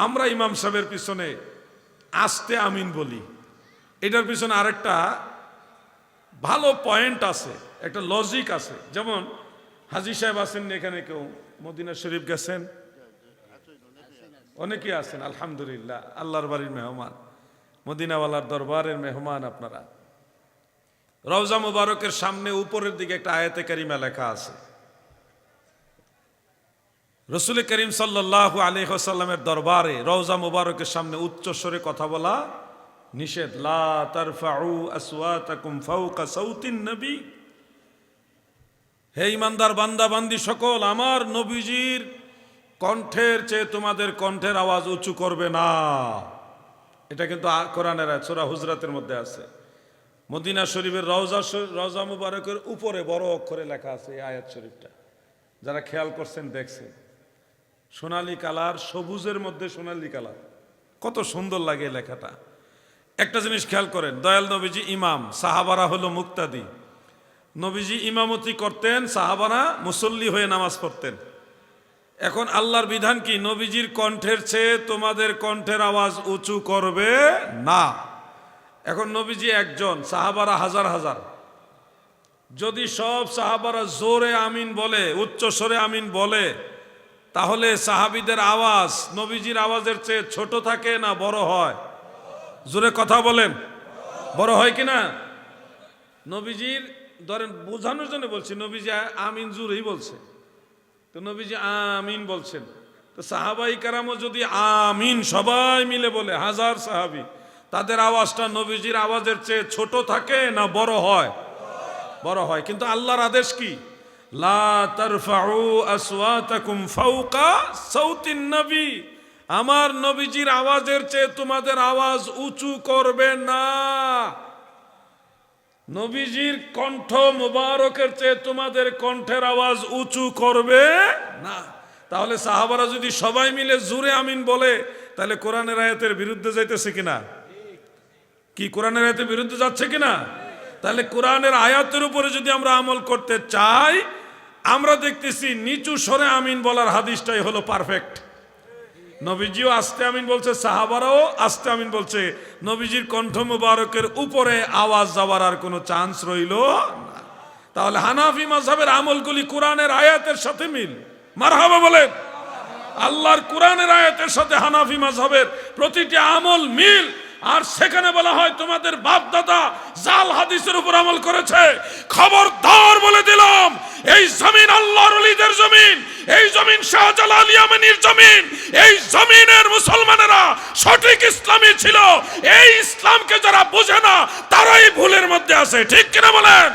আমরা ইমাম সাহেবের পিছনে আস্তে আমিন বলি, এটার পিছনে আরেকটা ভালো পয়েন্ট আছে, একটা লজিক আছে। যেমন হাজী সাহেব আছেন এখানে, কেউ মদিনা শরীফ গেছেন, অনেকেই আছেন আলহামদুলিল্লাহ, আল্লাহর বাড়ির মেহমান, মদিনাওয়ালার দরবারের মেহমান আপনারা। রওজা মুবারকের সামনে উপরের দিকে একটা আয়াতে কারিমা লেখা আছে, রসুল করিম সাল্লাল্লাহু আলাইহি ওয়াসাল্লামের দরবারে রওজা মুবারকের সামনে উচ্চ স্বরে কথা বলা নিষেধ। লা তারফাউ আসওয়াতাকুম ফাওকা সাউতিন নবী, হে ঈমানদার বান্দা বান্দি সকল, আমার নবীজির কণ্ঠের চেয়ে তোমাদের কণ্ঠের আওয়াজ উঁচু করবে না। এটা কিন্তু কোরআনের আয়াত, সূরা হুজরাতের মধ্যে আছে। মদিনা শরীফের রওজা মুবারকের উপরে বড় অক্ষরে লেখা আছে এই আয়াত শরীফটা, যারা খেয়াল করছেন দেখছেন। সোনালী কালার, সবুজের মধ্যে সোনালী কালার, কত সুন্দর লাগে লেখাটা। একটা জিনিস খেয়াল করেন, দয়াল নবীজি ইমাম, সাহাবারা হলো মুক্তাদি। নবীজি ইমামতি করতেন, সাহাবারা মুসল্লি হয়ে নামাজ পড়তেন। এখন আল্লাহর বিধান কি? নবীজির কণ্ঠের চেয়ে তোমাদের কণ্ঠের আওয়াজ উঁচু করবে না। এখন নবীজি একজন, সাহাবারা হাজার হাজার। যদি সব সাহাবারা জোরে আমিন বলে, উচ্চ স্বরে আমিন বলে, তাহলে সাহাবীদের আওয়াজ নবীজির আওয়াজের চেয়ে ছোট থাকে না বড় হয়? জোরে কথা বলেন, বড় হয় কিনা? নবীজির ধরেন বোঝানোর জন্য বলছি, নবীজি আমিন জোরেই বলছে, তো নবীজি আমিন বলছেন, তো সাহাবাই কারামও যদি আমিন সবাই মিলে বলে, হাজার সাহাবী, তাদের আওয়াজটা নবীজির আওয়াজের চেয়ে ছোট থাকে না বড় হয়? বড় হয়। কিন্তু আল্লাহর আদেশ কি? লা তারফাউ আসওয়াতাকুম ফাওকা সাউতিন নবী, আমার নবীজির আওয়াজের চেয়ে তোমাদের আওয়াজ উঁচু করবে না। নবীজির কণ্ঠ মুবারকের চেয়ে তোমাদের কণ্ঠের আওয়াজ উঁচু করবে না। তাহলে সাহাবারা যদি সবাই মিলে জোরে আমিন বলে, তাহলে কোরআনের আয়াতের বিরুদ্ধে যাইতেছে কিনা? কি কোরআনের আয়াতের বিরুদ্ধে যাচ্ছে কিনা? তাহলে কোরআনের আয়াতের উপরে যদি আমরা আমল করতে চাই, আমরা দেখতেছি নিচু স্বরে আমিন বলার হাদিসটাই হলো পারফেক্ট। নবীজিও আস্তে আমিন বলছে, সাহাবারাও আস্তে আমিন বলছে, নবীজির কণ্ঠ মুবারকের উপরে আওয়াজ যাওয়ার আর কোনো চান্স রইল না। তাহলে হানাফি মাযহাবের আমলগুলি কোরআনের আয়াতের সাথে মিল। মারহাবা বলেন। আল্লাহর কোরআনের আয়াতের সাথে হানাফি মাযহাবের প্রতিটি আমল মিল। আর সেখানে বলা হয় তোমাদের বাপ দাদা জাল হাদিসের উপর আমল করেছে, খবরদার বলে দিলাম, এই জমিন আল্লাহর ওলিদের জমিন, এই জমিন শাহজালাল ইয়ামানির জমিন, এই জমিনের মুসলমানেরা সঠিক ইসলামী ছিল। এই ইসলামকে যারা বোঝে না, তারাই ভুলের মধ্যে আছে। ঠিক কিনা বলেন?